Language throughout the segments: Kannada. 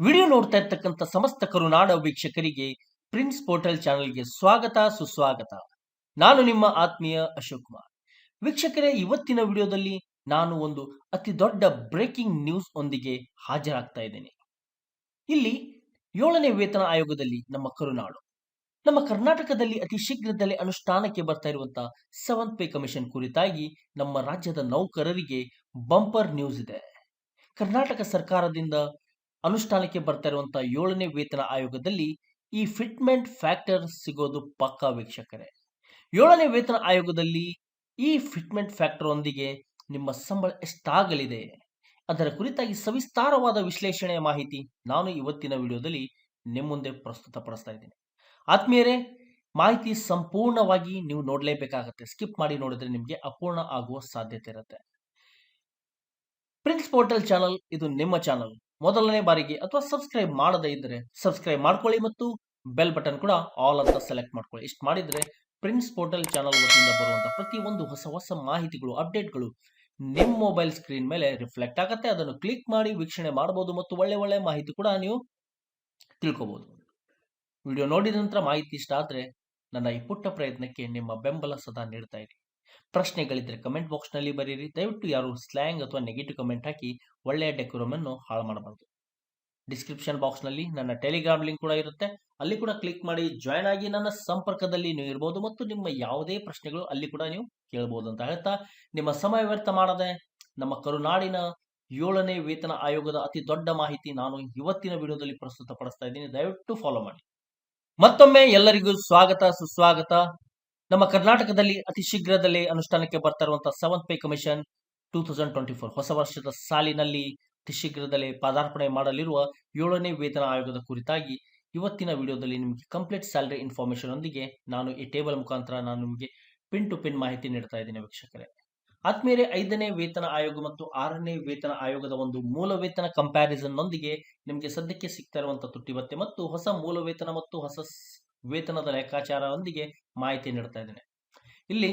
ವಿಡಿಯೋ ನೋಡ್ತಾ ಇರ್ತಕ್ಕಂಥ ಸಮಸ್ತ ಕರುನಾಡ ವೀಕ್ಷಕರಿಗೆ ಪ್ರಿನ್ಸ್ ಪೋರ್ಟಲ್ ಚಾನೆಲ್ಗೆ ಸ್ವಾಗತ ಸುಸ್ವಾಗತ. ನಾನು ನಿಮ್ಮ ಆತ್ಮೀಯ ಅಶೋಕ್ ಕುಮಾರ್. ವೀಕ್ಷಕರೇ, ಇವತ್ತಿನ ವಿಡಿಯೋದಲ್ಲಿ ನಾನು ಒಂದು ಅತಿ ದೊಡ್ಡ ಬ್ರೇಕಿಂಗ್ ನ್ಯೂಸ್ ಒಂದಿಗೆ ಹಾಜರಾಗ್ತಾ ಇದ್ದೇನೆ. ಇಲ್ಲಿ 7ನೇ ವೇತನ ಆಯೋಗದಲ್ಲಿ ನಮ್ಮ ಕರ್ನಾಟಕದಲ್ಲಿ ಅತಿ ಶೀಘ್ರದಲ್ಲೇ ಅನುಷ್ಠಾನಕ್ಕೆ ಬರ್ತಾ ಇರುವಂತಹ 7th ಪೇ ಕಮಿಷನ್ ಕುರಿತಾಗಿ ನಮ್ಮ ರಾಜ್ಯದ ನೌಕರರಿಗೆ ಬಂಪರ್ ನ್ಯೂಸ್ ಇದೆ. ಕರ್ನಾಟಕ ಸರ್ಕಾರದಿಂದ ಅನುಷ್ಠಾನಕ್ಕೆ ಬರ್ತಾ ಇರುವಂತಹ 7ನೇ ವೇತನ ಆಯೋಗದಲ್ಲಿ ಈ ಫಿಟ್ಮೆಂಟ್ ಫ್ಯಾಕ್ಟರ್ ಸಿಗೋದು ಪಕ್ಕಾ ವೀಕ್ಷಕರೇ. 7ನೇ ವೇತನ ಆಯೋಗದಲ್ಲಿ ಈ ಫಿಟ್ಮೆಂಟ್ ಫ್ಯಾಕ್ಟರ್ ಒಂದಿಗೆ ನಿಮ್ಮ ಸಂಬಳ ಎಷ್ಟಾಗಲಿದೆ, ಅದರ ಕುರಿತಾಗಿ ಸವಿಸ್ತಾರವಾದ ವಿಶ್ಲೇಷಣೆಯ ಮಾಹಿತಿ ನಾನು ಇವತ್ತಿನ ವಿಡಿಯೋದಲ್ಲಿ ನಿಮ್ಮ ಮುಂದೆ ಪ್ರಸ್ತುತಪಡಿಸ್ತಾ ಇದ್ದೀನಿ. ಆತ್ಮೀಯರೇ, ಮಾಹಿತಿ ಸಂಪೂರ್ಣವಾಗಿ ನೀವು ನೋಡಲೇಬೇಕಾಗತ್ತೆ. ಸ್ಕಿಪ್ ಮಾಡಿ ನೋಡಿದ್ರೆ ನಿಮಗೆ ಅಪೂರ್ಣ ಆಗುವ ಸಾಧ್ಯತೆ ಇರುತ್ತೆ. ಪ್ರಿನ್ಸ್ ಪೋರ್ಟಲ್ ಚಾನಲ್ ಇದು ನಿಮ್ಮ ಚಾನಲ್. ಮೊದಲನೇ ಬಾರಿಗೆ ಅಥವಾ ಸಬ್ಸ್ಕ್ರೈಬ್ ಮಾಡದೇ ಇದ್ದರೆ ಸಬ್ಸ್ಕ್ರೈಬ್ ಮಾಡ್ಕೊಳ್ಳಿ ಮತ್ತು ಬೆಲ್ ಬಟನ್ ಕೂಡ ಆಲ್ ಅಂತ ಸೆಲೆಕ್ಟ್ ಮಾಡ್ಕೊಳ್ಳಿ. ಇಷ್ಟು ಮಾಡಿದ್ರೆ ಪ್ರಿನ್ಸ್ ಪೋರ್ಟಲ್ ಚಾನಲ್ ವತಿಯಿಂದ ಬರುವಂತಹ ಪ್ರತಿಯೊಂದು ಹೊಸ ಮಾಹಿತಿಗಳು, ಅಪ್ಡೇಟ್ಗಳು ನಿಮ್ಮ ಮೊಬೈಲ್ ಸ್ಕ್ರೀನ್ ಮೇಲೆ ರಿಫ್ಲೆಕ್ಟ್ ಆಗುತ್ತೆ. ಅದನ್ನು ಕ್ಲಿಕ್ ಮಾಡಿ ವೀಕ್ಷಣೆ ಮಾಡಬಹುದು ಮತ್ತು ಒಳ್ಳೆ ಮಾಹಿತಿ ಕೂಡ ನೀವು ತಿಳ್ಕೋಬಹುದು. ವಿಡಿಯೋ ನೋಡಿದ ನಂತರ ಮಾಹಿತಿ ಇಷ್ಟ ಆದ್ರೆ ನನ್ನ ಈ ಪುಟ್ಟ ಪ್ರಯತ್ನಕ್ಕೆ ನಿಮ್ಮ ಬೆಂಬಲ ಸದಾ ನೀಡ್ತಾ ಇರಿ. ಪ್ರಶ್ನೆಗಳಿದ್ರೆ ಕಮೆಂಟ್ ಬಾಕ್ಸ್ ನಲ್ಲಿ ಬರೀರಿ. ದಯವಿಟ್ಟು ಯಾರು ಸ್ಲ್ಯಾಂಗ್ ಅಥವಾ ನೆಗೆಟಿವ್ ಕಮೆಂಟ್ ಹಾಕಿ ಒಳ್ಳೆಯ ಡೆಕೋರಮ್ ಅನ್ನು ಹಾಳು ಮಾಡಬಾರದು. ಡಿಸ್ಕ್ರಿಪ್ಷನ್ ಬಾಕ್ಸ್ ನಲ್ಲಿ ನನ್ನ ಟೆಲಿಗ್ರಾಮ್ ಲಿಂಕ್ ಕೂಡ ಇರುತ್ತೆ, ಅಲ್ಲಿ ಕೂಡ ಕ್ಲಿಕ್ ಮಾಡಿ ಜಾಯ್ನ್ ಆಗಿ ನನ್ನ ಸಂಪರ್ಕದಲ್ಲಿ ನೀವು ಇರಬಹುದು ಮತ್ತು ನಿಮ್ಮ ಯಾವುದೇ ಪ್ರಶ್ನೆಗಳು ಅಲ್ಲಿ ಕೂಡ ನೀವು ಕೇಳಬಹುದು ಅಂತ ಹೇಳ್ತಾ, ನಿಮ್ಮ ಸಮಯ ವ್ಯರ್ಥ ಮಾಡದೆ ನಮ್ಮ ಕರುನಾಡಿನ 7ನೇ ವೇತನ ಆಯೋಗದ ಅತಿ ದೊಡ್ಡ ಮಾಹಿತಿ ನಾನು ಇವತ್ತಿನ ವಿಡಿಯೋದಲ್ಲಿ ಪ್ರಸ್ತುತಪಡಿಸ್ತಾ ಇದ್ದೀನಿ. ದಯವಿಟ್ಟು ಫಾಲೋ ಮಾಡಿ. ಮತ್ತೊಮ್ಮೆ ಎಲ್ಲರಿಗೂ ಸ್ವಾಗತ ಸುಸ್ವಾಗತ. ನಮ್ಮ ಕರ್ನಾಟಕದಲ್ಲಿ ಅತಿ ಶೀಘ್ರದಲ್ಲೇ ಅನುಷ್ಠಾನಕ್ಕೆ ಬರ್ತಾ ಇರುವಂತಹ 7th ಪೇ ಕಮಿಷನ್ 2024 ಹೊಸ ವರ್ಷದ ಸಾಲಿನಲ್ಲಿ ಅತಿ ಶೀಘ್ರದಲ್ಲೇ ಪದಾರ್ಪಣೆ ಮಾಡಲಿರುವ 7ನೇ ವೇತನ ಆಯೋಗದ ಕುರಿತಾಗಿ ಇವತ್ತಿನ ವಿಡಿಯೋದಲ್ಲಿ ನಿಮಗೆ ಕಂಪ್ಲೀಟ್ ಸ್ಯಾಲರಿ ಇನ್ಫಾರ್ಮೇಶನ್ ಒಂದಿಗೆ ನಾನು ಈ ಟೇಬಲ್ ಮುಖಾಂತರ ನಾನು ನಿಮಗೆ ಪಿನ್ ಟು ಪಿನ್ ಮಾಹಿತಿ ನೀಡ್ತಾ ಇದ್ದೀನಿ ವೀಕ್ಷಕರೇ. ಆದ್ಮೇಲೆ 5ನೇ ವೇತನ ಆಯೋಗ ಮತ್ತು 6ನೇ ವೇತನ ಆಯೋಗದ ಒಂದು ಮೂಲ ವೇತನ ಕಂಪ್ಯಾರಿಸನ್ ನೊಂದಿಗೆ ನಿಮಗೆ ಸದ್ಯಕ್ಕೆ ಸಿಗ್ತಾ ಇರುವಂತಹ ತುಟ್ಟಿ ಭತ್ಯೆ ಮತ್ತು ಹೊಸ ಮೂಲ ವೇತನ ಮತ್ತು ಹೊಸ ವೇತನದ ಲೆಕ್ಕಾಚಾರದೊಂದಿಗೆ ಮಾಹಿತಿ ನೀಡ್ತಾ ಇದ್ದೇನೆ. ಇಲ್ಲಿ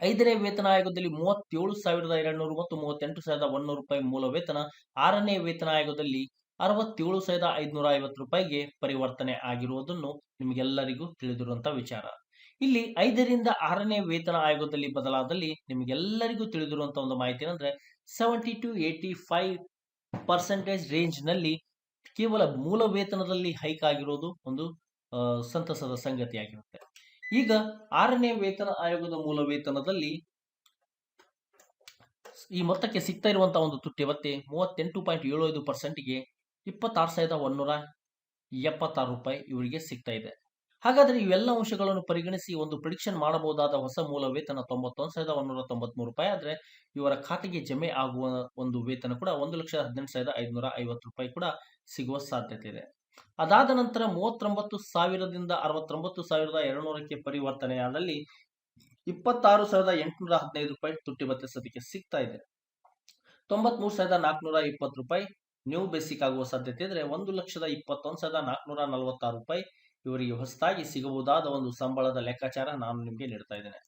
5ನೇ ವೇತನ ಆಯೋಗದಲ್ಲಿ 37,200 ಮತ್ತು 38,100 ರೂಪಾಯಿ ಮೂಲ ವೇತನ, 6ನೇ ವೇತನ ಆಯೋಗದಲ್ಲಿ 67,550 ರೂಪಾಯಿಗೆ ಪರಿವರ್ತನೆ ಆಗಿರುವುದನ್ನು ನಿಮಗೆಲ್ಲರಿಗೂ ತಿಳಿದಿರುವಂತಹ ವಿಚಾರ. ಇಲ್ಲಿ 5ರಿಂದ 6ನೇ ವೇತನ ಆಯೋಗದಲ್ಲಿ ಬದಲಾದಲ್ಲಿ ನಿಮಗೆಲ್ಲರಿಗೂ ತಿಳಿದಿರುವಂತಹ ಒಂದು ಮಾಹಿತಿ ಏನಂದ್ರೆ 70 to 85% ರೇಂಜ್ ನಲ್ಲಿ ಕೇವಲ ಮೂಲ ವೇತನದಲ್ಲಿ ಹೈಕ್ ಆಗಿರೋದು ಒಂದು ಸಂತಸದ ಸಂಗತಿಯಾಗಿರುತ್ತೆ. ಈಗ 6ನೇ ವೇತನ ಆಯೋಗದ ಮೂಲ ವೇತನದಲ್ಲಿ ಈ ಮೊತ್ತಕ್ಕೆ ಸಿಗ್ತಾ ಇರುವಂತಹ ಒಂದು ತುಟ್ಟಿ ಭತ್ಯೆ 38.75%ಗೆ 26,176 ರೂಪಾಯಿ ಇವರಿಗೆ ಸಿಗ್ತಾ ಇದೆ. ಹಾಗಾದ್ರೆ ಇವೆಲ್ಲ ಅಂಶಗಳನ್ನು ಪರಿಗಣಿಸಿ ಒಂದು ಪ್ರಿಡಿಕ್ಷನ್ ಮಾಡಬಹುದಾದ ಹೊಸ ಮೂಲ ವೇತನ 91,193 ರೂಪಾಯಿ ಆದ್ರೆ ಇವರ ಖಾತೆಗೆ ಜಮೆ ಆಗುವ ಒಂದು ವೇತನ ಕೂಡ 1,18,550 ರೂಪಾಯಿ ಕೂಡ ಸಿಗುವ ಸಾಧ್ಯತೆ ಇದೆ. ಅದಾದ ನಂತರ 39,000ದಿಂದ 69,200ಕ್ಕೆ ಪರಿವರ್ತನೆಯಾದಲ್ಲಿ 26,815 ರೂಪಾಯಿ ತುಟ್ಟಿ ಭತ್ಯೆ ಸದ್ಯಕ್ಕೆ ಸಿಗ್ತಾ ಇದೆ. 93,420 ರೂಪಾಯಿ ನ್ಯೂ ಬೇಸಿಕ್ ಆಗುವ ಸಾಧ್ಯತೆ ಇದ್ರೆ 1,21,446 ರೂಪಾಯಿ ಇವರಿಗೆ ಹೊಸದಾಗಿ ಸಿಗಬಹುದಾದ ಒಂದು ಸಂಬಳದ ಲೆಕ್ಕಾಚಾರ ನಾನು ನಿಮಗೆ ನೀಡ್ತಾ ಇದ್ದೇನೆ.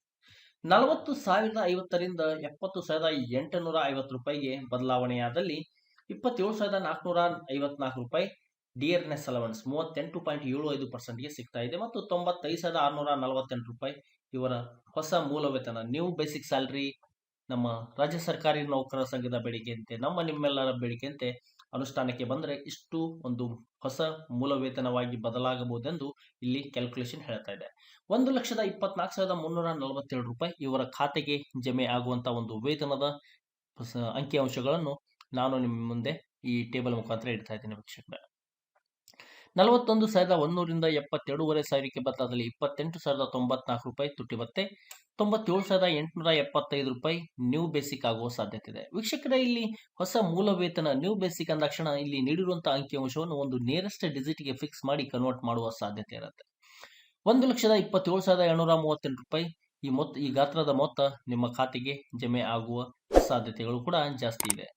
40,050ರಿಂದ 70,850 ರೂಪಾಯಿಗೆ ಬದಲಾವಣೆಯಾದಲ್ಲಿ 27,454 ರೂಪಾಯಿ ಡಿಯರ್ನೆಸ್ ಅಲವೆನ್ಸ್ 38.75%ಗೆ ಸಿಗ್ತಾ ಇದೆ ಮತ್ತು 95,648 ರೂಪಾಯಿ ಇವರ ಹೊಸ ಮೂಲ ವೇತನ ನ್ಯೂ ಬೇಸಿಕ್ ಸ್ಯಾಲರಿ ನಮ್ಮ ರಾಜ್ಯ ಸರ್ಕಾರಿ ನೌಕರರ ಸಂಘದ ಬೇಡಿಕೆಯಂತೆ, ನಿಮ್ಮೆಲ್ಲರ ಬೇಡಿಕೆಯಂತೆ ಅನುಷ್ಠಾನಕ್ಕೆ ಬಂದರೆ ಇಷ್ಟು ಒಂದು ಹೊಸ ಮೂಲ ವೇತನವಾಗಿ ಬದಲಾಗಬಹುದೆಂದು ಇಲ್ಲಿ ಕ್ಯಾಲ್ಕುಲೇಷನ್ ಹೇಳ್ತಾ ಇದೆ. 1,24,347 ರೂಪಾಯಿ ಇವರ ಖಾತೆಗೆ ಜಮೆ ಆಗುವಂತಹ ಒಂದು ವೇತನದ ಅಂಕಿಅಂಶಗಳನ್ನು ನಾನು ನಿಮ್ಮ ಮುಂದೆ ಈ ಟೇಬಲ್ ಮುಖಾಂತರ ಇಡ್ತಾ ಇದ್ದೀನಿ ವೀಕ್ಷಕರೇ. 41,100ರಿಂದ 72,500ಕ್ಕೆ ಬದಲಾದಲ್ಲಿ 28,094 ರೂಪಾಯಿ ತುಟ್ಟಿ ಭತ್ಯೆ, 97,875 ರೂಪಾಯಿ ನ್ಯೂ ಬೇಸಿಕ್ ಆಗುವ ಸಾಧ್ಯತೆ ಇದೆ. ವೀಕ್ಷಕರೇ, ಇಲ್ಲಿ ಹೊಸ ಮೂಲ ವೇತನ ನ್ಯೂ ಬೇಸಿಕ್ ಅಂದಾಕ್ಷಣ ಇಲ್ಲಿ ನೀಡಿರುವಂತಹ ಅಂಕಿಅಂಶವನ್ನು ಒಂದು ನೇರೆಸ್ಟ್ ಡಿಜಿಟ್ಗೆ ಫಿಕ್ಸ್ ಮಾಡಿ ಕನ್ವರ್ಟ್ ಮಾಡುವ ಸಾಧ್ಯತೆ ಇರುತ್ತೆ. 1,27,738 ರೂಪಾಯಿ ಈ ಗಾತ್ರದ ಮೊತ್ತ ನಿಮ್ಮ ಖಾತೆಗೆ ಜಮೆ ಆಗುವ ಸಾಧ್ಯತೆಗಳು ಕೂಡ ಜಾಸ್ತಿ ಇದೆ.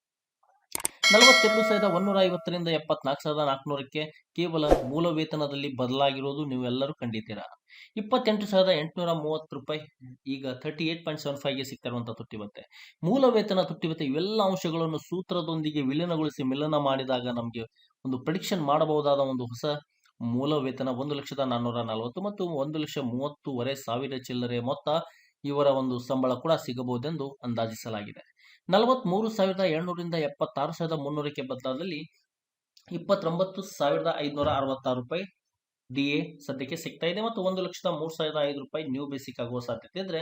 42,150ರಿಂದ 74,400ಕ್ಕೆ ಕೇವಲ ಮೂಲ ವೇತನದಲ್ಲಿ ಬದಲಾಗಿರೋದು ನೀವೆಲ್ಲರೂ ಕಂಡಿದ್ದೀರಾ. 28,830 ರೂಪಾಯಿ ಈಗ 38.75ಗೆ ಸಿಗ್ತಿರುವಂತಹ ತುಟ್ಟಿ ಭತ್ಯೆ, ಮೂಲ ವೇತನ ತುಟ್ಟಿ ಭತ್ಯೆ ಇವೆಲ್ಲ ಅಂಶಗಳನ್ನು ಸೂತ್ರದೊಂದಿಗೆ ವಿಲೀನಗೊಳಿಸಿ ಮಿಲನ ಮಾಡಿದಾಗ ನಮಗೆ ಒಂದು ಪ್ರಿಡಿಕ್ಷನ್ ಮಾಡಬಹುದಾದ ಒಂದು ಹೊಸ ಮೂಲ ವೇತನ 1,440,000 ಮತ್ತು 1,30,30,000 ಚಿಲ್ಲರೆ ಮೊತ್ತ ಇವರ ಒಂದು ಸಂಬಳ ಕೂಡ ಸಿಗಬಹುದೆಂದು ಅಂದಾಜಿಸಲಾಗಿದೆ. 43,700ರಿಂದ 76,300ಕ್ಕೆ ಬದಲಾದಲ್ಲಿ 29,566 ರೂಪಾಯಿ ಡಿಎ ಸದ್ಯಕ್ಕೆ ಸಿಗ್ತಾ ಇದೆ ಮತ್ತು 1,03,500 ರೂಪಾಯಿ ನ್ಯೂ ಬೇಸಿಕ್ ಆಗುವ ಸಾಧ್ಯತೆ ಇದ್ರೆ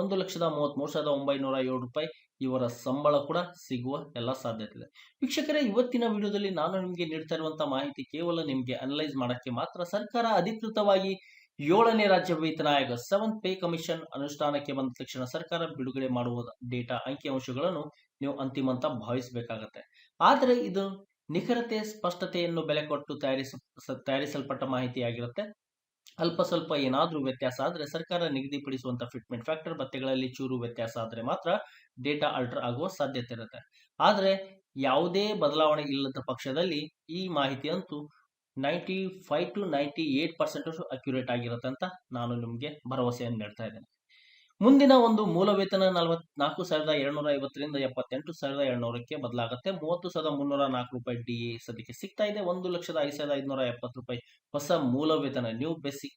1,33,907 ರೂಪಾಯಿ ಇವರ ಸಂಬಳ ಕೂಡ ಸಿಗುವ ಎಲ್ಲ ಸಾಧ್ಯತೆ ಇದೆ. ವೀಕ್ಷಕರೇ, ಇವತ್ತಿನ ವಿಡಿಯೋದಲ್ಲಿ ನಾನು ನಿಮಗೆ ನೀಡ್ತಾ ಇರುವಂತಹ ಮಾಹಿತಿ ಕೇವಲ ನಿಮಗೆ ಅನಲೈಸ್ ಮಾಡಕ್ಕೆ ಮಾತ್ರ. ಸರ್ಕಾರ ಅಧಿಕೃತವಾಗಿ 7ನೇ ರಾಜ್ಯ ವೇತನ ಆಯೋಗ 7th ಪೇ ಕಮಿಷನ್ ಅನುಷ್ಠಾನಕ್ಕೆ ಬಂದ ತಕ್ಷಣ ಸರ್ಕಾರ ಬಿಡುಗಡೆ ಮಾಡುವ ಡೇಟಾ ಅಂಕಿಅಂಶಗಳನ್ನು ನೀವು ಅಂತಿಮ ಅಂತ ಭಾವಿಸಬೇಕಾಗತ್ತೆ. ಆದರೆ ಇದು ನಿಖರತೆ ಸ್ಪಷ್ಟತೆಯನ್ನು ಬೆಲೆ ಕೊಟ್ಟು ತಯಾರಿಸಲ್ಪಟ್ಟ ಮಾಹಿತಿಯಾಗಿರುತ್ತೆ. ಅಲ್ಪ ಸ್ವಲ್ಪ ಏನಾದ್ರೂ ವ್ಯತ್ಯಾಸ ಆದ್ರೆ ಸರ್ಕಾರ ನಿಗದಿಪಡಿಸುವಂತ ಫಿಟ್ಮೆಂಟ್ ಫ್ಯಾಕ್ಟರ್ ಭತ್ಯೆಗಳಲ್ಲಿ ಚೂರು ವ್ಯತ್ಯಾಸ ಆದ್ರೆ ಮಾತ್ರ ಡೇಟಾ ಆಲ್ಟರ್ ಆಗುವ ಸಾಧ್ಯತೆ ಇರುತ್ತೆ. ಆದ್ರೆ ಯಾವುದೇ ಬದಲಾವಣೆ ಇಲ್ಲದ ಪಕ್ಷದಲ್ಲಿ ಈ ಮಾಹಿತಿ ಅಂತೂ 95 to 98% ಅಕ್ಯುರೇಟ್ ಆಗಿರುತ್ತೆ ಅಂತ ನಾನು ನಿಮಗೆ ಭರವಸೆಯನ್ನು ನೀಡ್ತಾ ಇದ್ದೇನೆ. ಮುಂದಿನ ಒಂದು ಮೂಲ ವೇತನ 44,750ರಿಂದ 78,700ಕ್ಕೆ ಬದಲಾಗುತ್ತೆ. 30,304 ರೂಪಾಯಿ ಡಿಎ ಸದ್ಯಕ್ಕೆ ಸಿಗ್ತಾ ಇದೆ. 1,05,570 ರೂಪಾಯಿ ಹೊಸ ಮೂಲ ವೇತನ ನ್ಯೂ ಬೇಸಿಕ್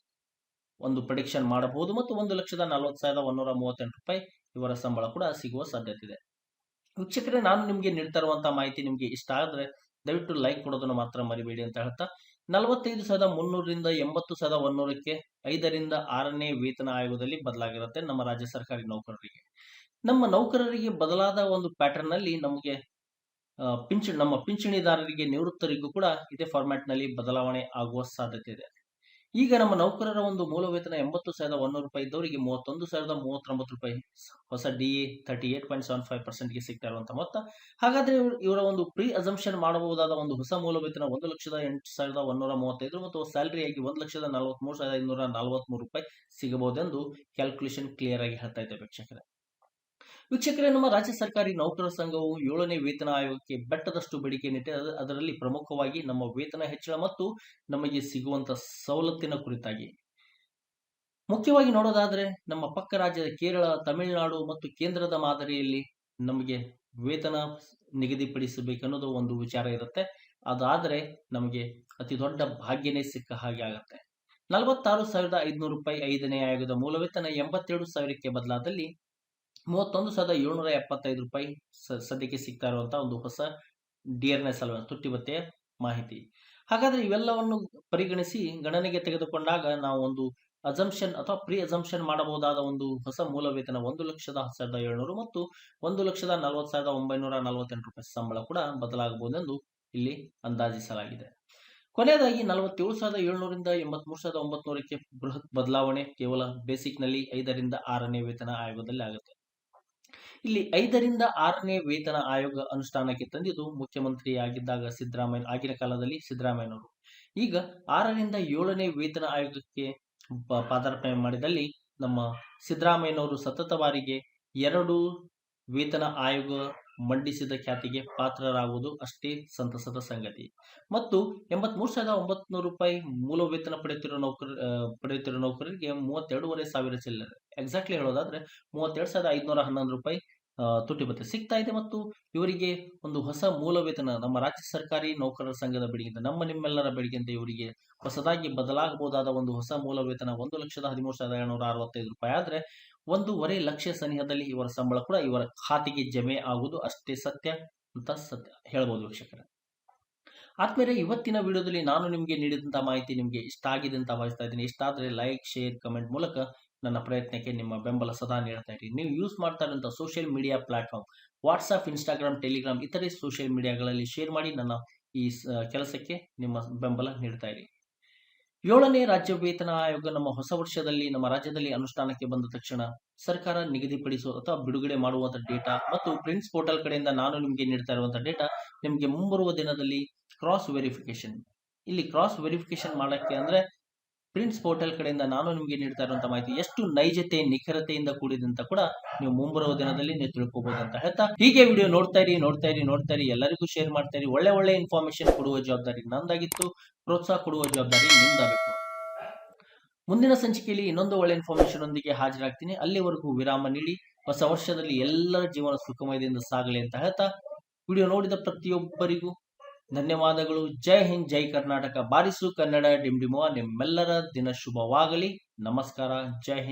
ಒಂದು ಪ್ರಿಡಿಕ್ಷನ್ ಮಾಡಬಹುದು ಮತ್ತು 1,40,138 ರೂಪಾಯಿ ಇವರ ಸಂಬಳ ಕೂಡ ಸಿಗುವ ಸಾಧ್ಯತೆ ಇದೆ. ವೀಕ್ಷಕರೇ, ನಾನು ನಿಮಗೆ ನೀಡ್ತಾ ಇರುವಂತಹ ಮಾಹಿತಿ ನಿಮಗೆ ಇಷ್ಟ ಆದ್ರೆ ದಯವಿಟ್ಟು ಲೈಕ್ ಕೊಡೋದನ್ನು ಮಾತ್ರ ಮರಿಬೇಡಿ ಅಂತ ಹೇಳ್ತಾ, 45,300ರಿಂದ 80,100ಕ್ಕೆ 5ರಿಂದ 6ನೇ ವೇತನ ಆಯೋಗದಲ್ಲಿ ಬದಲಾಗಿರುತ್ತೆ ನಮ್ಮ ರಾಜ್ಯ ಸರ್ಕಾರಿ ನೌಕರರಿಗೆ. ನಮ್ಮ ನೌಕರರಿಗೆ ಬದಲಾದ ಒಂದು ಪ್ಯಾಟರ್ನ್ ನಲ್ಲಿ ನಮಗೆ ನಮ್ಮ ಪಿಂಚಣಿದಾರರಿಗೆ ನಿವೃತ್ತರಿಗೂ ಕೂಡ ಇದೇ ಫಾರ್ಮ್ಯಾಟ್ ನಲ್ಲಿ ಬದಲಾವಣೆ ಆಗುವ ಸಾಧ್ಯತೆ ಇದೆ. ಈಗ ನಮ್ಮ ನೌಕರರ ಒಂದು ಮೂಲ ವೇತನ 80,100 ರೂಪಾಯಿ ಇದ್ದವರಿಗೆ 31,039 ರೂಪಾಯಿ ಹೊಸ ಡಿಎ 38.75% ಸಿಗ್ತಾ ಇರುವಂತಹ ಮೊತ್ತ. ಹಾಗಾದ್ರೆ ಇವರ ಒಂದು ಪ್ರೀ ಅಸಂಪ್ಷನ್ ಮಾಡಬಹುದಾದ ಒಂದು ಹೊಸ ಮೂಲ ವೇತನ 1,08,135 ಮತ್ತು ಸ್ಯಾಲರಿಯಾಗಿ 1,43,543 ರೂಪಾಯಿ ಸಿಗಬಹುದೆಂದು ಕ್ಯಾಲ್ಕುಲೇಷನ್ ಕ್ಲಿಯರ್ ಆಗಿ ಹೇಳ್ತಾ ಇದೆ ವೀಕ್ಷಕರೇ, ನಮ್ಮ ರಾಜ್ಯ ಸರ್ಕಾರಿ ನೌಕರರ ಸಂಘವು 7ನೇ ವೇತನ ಆಯೋಗಕ್ಕೆ ಬೆಟ್ಟದಷ್ಟು ಬೇಡಿಕೆ ನೀಡಿದೆ. ಅದರಲ್ಲಿ ಪ್ರಮುಖವಾಗಿ ನಮ್ಮ ವೇತನ ಹೆಚ್ಚಳ ಮತ್ತು ನಮಗೆ ಸಿಗುವಂತ ಸವಲತ್ತಿನ ಕುರಿತಾಗಿ. ಮುಖ್ಯವಾಗಿ ನೋಡೋದಾದ್ರೆ ನಮ್ಮ ಪಕ್ಕ ರಾಜ್ಯದ ಕೇರಳ, ತಮಿಳುನಾಡು ಮತ್ತು ಕೇಂದ್ರದ ಮಾದರಿಯಲ್ಲಿ ನಮಗೆ ವೇತನ ನಿಗದಿಪಡಿಸಬೇಕನ್ನೋದು ಒಂದು ವಿಚಾರ ಇರುತ್ತೆ. ಅದಾದ್ರೆ ನಮಗೆ ಅತಿ ದೊಡ್ಡ ಭಾಗ್ಯನೇ ಸಿಕ್ಕ ಹಾಗೆ ಆಗತ್ತೆ. 46,500 ರೂಪಾಯಿ 5ನೇ ಆಯೋಗದ ಮೂಲ ವೇತನ 87,000ಕ್ಕೆ ಬದಲಾದಲ್ಲಿ 31,775 ರೂಪಾಯಿ ಸದ್ಯಕ್ಕೆ ಸಿಗ್ತಾ ಇರುವಂತಹ ಒಂದು ಹೊಸ ಡಿಯರ್ನೆಸ್ ಅಲ್ವ ತುಟ್ಟಿ ಭತ್ಯೆಯ ಮಾಹಿತಿ. ಹಾಗಾದ್ರೆ ಇವೆಲ್ಲವನ್ನು ಪರಿಗಣಿಸಿ ಗಣನೆಗೆ ತೆಗೆದುಕೊಂಡಾಗ ನಾವು ಒಂದು ಅಸಂಪ್ಷನ್ ಅಥವಾ ಪ್ರೀ ಅಸಂಪ್ಷನ್ ಮಾಡಬಹುದಾದ ಒಂದು ಹೊಸ ಮೂಲ ವೇತನ 1,10,700 ಮತ್ತು 1,40,948 ರೂಪಾಯಿ ಸಂಬಳ ಕೂಡ ಬದಲಾಗಬಹುದೆಂದು ಇಲ್ಲಿ ಅಂದಾಜಿಸಲಾಗಿದೆ. ಕೊನೆಯದಾಗಿ 47,700ರಿಂದ 83,900ಕ್ಕೆ ಬೃಹತ್ ಬದಲಾವಣೆ ಕೇವಲ ಬೇಸಿಕ್ ನಲ್ಲಿ 5ರಿಂದ 6ನೇ ವೇತನ ಆಯೋಗದಲ್ಲಿ ಆಗುತ್ತೆ. ಇಲ್ಲಿ 5ರಿಂದ 6ನೇ ವೇತನ ಆಯೋಗ ಅನುಷ್ಠಾನಕ್ಕೆ ತಂದಿದ್ದು ಮುಖ್ಯಮಂತ್ರಿ ಆಗಿದ್ದಾಗ ಆಗಿನ ಕಾಲದಲ್ಲಿ ಸಿದ್ದರಾಮಯ್ಯನವರು. ಈಗ 6ರಿಂದ 7ನೇ ವೇತನ ಆಯೋಗಕ್ಕೆ ಪಾದಾರ್ಪಣೆ ಮಾಡಿದಲ್ಲಿ ನಮ್ಮ ಸಿದ್ದರಾಮಯ್ಯನವರು ಸತತ ಬಾರಿಗೆ 2 ವೇತನ ಆಯೋಗ ಮಂಡಿಸಿದ ಖ್ಯಾತಿಗೆ ಪಾತ್ರರಾಗುವುದು ಅಷ್ಟೇ ಸಂತಸದ ಸಂಗತಿ. ಮತ್ತು 83,900 ರೂಪಾಯಿ ಮೂಲ ವೇತನ ಪಡೆಯುತ್ತಿರುವ ನೌಕರರಿಗೆ 32,500 ಚಿಲ್ಲರೆ, ಎಕ್ಸಾಕ್ಟ್ಲಿ ಹೇಳೋದಾದ್ರೆ 32,511 ರೂಪಾಯಿ ತುಟ್ಟಿ ಭತ್ಯೆ ಸಿಗ್ತಾ ಇದೆ. ಮತ್ತು ಇವರಿಗೆ ಒಂದು ಹೊಸ ಮೂಲ ವೇತನ ನಮ್ಮ ರಾಜ್ಯ ಸರ್ಕಾರಿ ನೌಕರರ ಸಂಘದ ಬೇಡಿಕೆಯಿಂದ, ನಿಮ್ಮೆಲ್ಲರ ಬೇಡಿಕೆಯಿಂದ ಇವರಿಗೆ ಹೊಸದಾಗಿ ಬದಲಾಗಬಹುದಾದ ಒಂದು ಹೊಸ ಮೂಲ ವೇತನ 1,13,765 ರೂಪಾಯಿ ಆದ್ರೆ 1.5 ಲಕ್ಷ ಸನಿಹದಲ್ಲಿ ಇವರ ಸಂಬಳ ಕೂಡ ಇವರ ಖಾತೆಗೆ ಜಮೆ ಆಗುವುದು ಅಷ್ಟೇ ಸತ್ಯ ಅಂತ ಹೇಳ್ಬೋದು ವೀಕ್ಷಕರೇ. ಆದ್ಮೇಲೆ ಇವತ್ತಿನ ವಿಡಿಯೋದಲ್ಲಿ ನಾನು ನಿಮಗೆ ನೀಡಿದಂತಹ ಮಾಹಿತಿ ನಿಮಗೆ ಇಷ್ಟ ಆಗಿದೆ ಅಂತ ಭಾವಿಸ್ತಾ ಇದ್ದೀನಿ. ಇಷ್ಟ ಆದ್ರೆ ಲೈಕ್, ಶೇರ್, ಕಮೆಂಟ್ ಮೂಲಕ ನನ್ನ ಪ್ರಯತ್ನಕ್ಕೆ ನಿಮ್ಮ ಬೆಂಬಲ ಸದಾ ನೀಡ್ತಾ ಇರಿ. ನೀವು ಯೂಸ್ ಮಾಡ್ತಾ ಇರುವಂತಹ social media platform WhatsApp, Instagram, Telegram ಇತರೆ ಸೋಷಿಯಲ್ ಮೀಡಿಯಾಗಳಲ್ಲಿ ಶೇರ್ ಮಾಡಿ ನನ್ನ ಈ ಕೆಲಸಕ್ಕೆ ನಿಮ್ಮ ಬೆಂಬಲ ನೀಡ್ತಾ ಇರಿ. 7ನೇ ರಾಜ್ಯ ವೇತನ ಆಯೋಗ ನಮ್ಮ ಹೊಸ ವರ್ಷದಲ್ಲಿ ನಮ್ಮ ರಾಜ್ಯದಲ್ಲಿ ಅನುಷ್ಠಾನಕ್ಕೆ ಬಂದ ತಕ್ಷಣ ಸರ್ಕಾರ ನಿಗದಿಪಡಿಸುವ ಅಥವಾ ಬಿಡುಗಡೆ ಮಾಡುವಂತಹ ಡೇಟಾ ಮತ್ತು ಪ್ರಿನ್ಸ್ ಪೋರ್ಟಲ್ ಕಡೆಯಿಂದ ನಾನು ನಿಮಗೆ ನೀಡ್ತಾ ಇರುವಂತಹ ಡೇಟಾ ನಿಮಗೆ ಮುಂಬರುವ ದಿನದಲ್ಲಿ ಕ್ರಾಸ್ ವೆರಿಫಿಕೇಶನ್, ಇಲ್ಲಿ ಕ್ರಾಸ್ ವೆರಿಫಿಕೇಶನ್ ಮಾಡಕ್ಕೆ ಅಂದ್ರೆ ಪ್ರಿನ್ಸ್ ಪೋರ್ಟಲ್ ಕಡೆಯಿಂದ ನಾನು ನಿಮಗೆ ನೀಡ್ತಾ ಇರುವಂತಹ ಮಾಹಿತಿ ಎಷ್ಟು ನೈಜತೆ, ನಿಖರತೆಯಿಂದ ಕೂಡಿದಂತ ಕೂಡ ನೀವು ಮುಂಬರುವ ದಿನದಲ್ಲಿ ನೀವು ತಿಳ್ಕೋಬಹುದು ಅಂತ ಹೇಳ್ತಾ, ಹೀಗೆ ವಿಡಿಯೋ ನೋಡ್ತಾ ಇರಿ, ಎಲ್ಲರಿಗೂ ಶೇರ್ ಮಾಡ್ತಾ ಇರಿ. ಒಳ್ಳೆ ಇನ್ಫಾರ್ಮೇಶನ್ ಕೊಡುವ ಜವಾಬ್ದಾರಿ ನಂದಾಗಿತ್ತು, ಪ್ರೋತ್ಸಾಹ ಕೊಡುವ ಜವಾಬ್ದಾರಿ ನಿಮ್ದಾಗಬೇಕು. ಮುಂದಿನ ಸಂಚಿಕೆಯಲ್ಲಿ ಇನ್ನೊಂದು ಒಳ್ಳೆ ಇನ್ಫಾರ್ಮೇಶನ್ ಒಂದಿಗೆ ಹಾಜರಾಗ್ತೀನಿ. ಅಲ್ಲಿವರೆಗೂ ವಿರಾಮ ನೀಡಿ ಹೊಸ ವರ್ಷದಲ್ಲಿ ಎಲ್ಲರ ಜೀವನ ಸುಖಮಯದಿಂದ ಸಾಗಲಿ ಅಂತ ಹೇಳ್ತಾ, ವಿಡಿಯೋ ನೋಡಿದ ಪ್ರತಿಯೊಬ್ಬರಿಗೂ ಧನ್ಯವಾದಗಳು. ಜೈ ಹಿಂದ್, ಜೈ ಕರ್ನಾಟಕ. ಬಾರಿಸು ಕನ್ನಡ ಡಿಂಡಿಮುವ. ನಿಮ್ಮೆಲ್ಲರ ದಿನ ಶುಭವಾಗಲಿ. ನಮಸ್ಕಾರ. ಜೈ ಹಿಂದ್.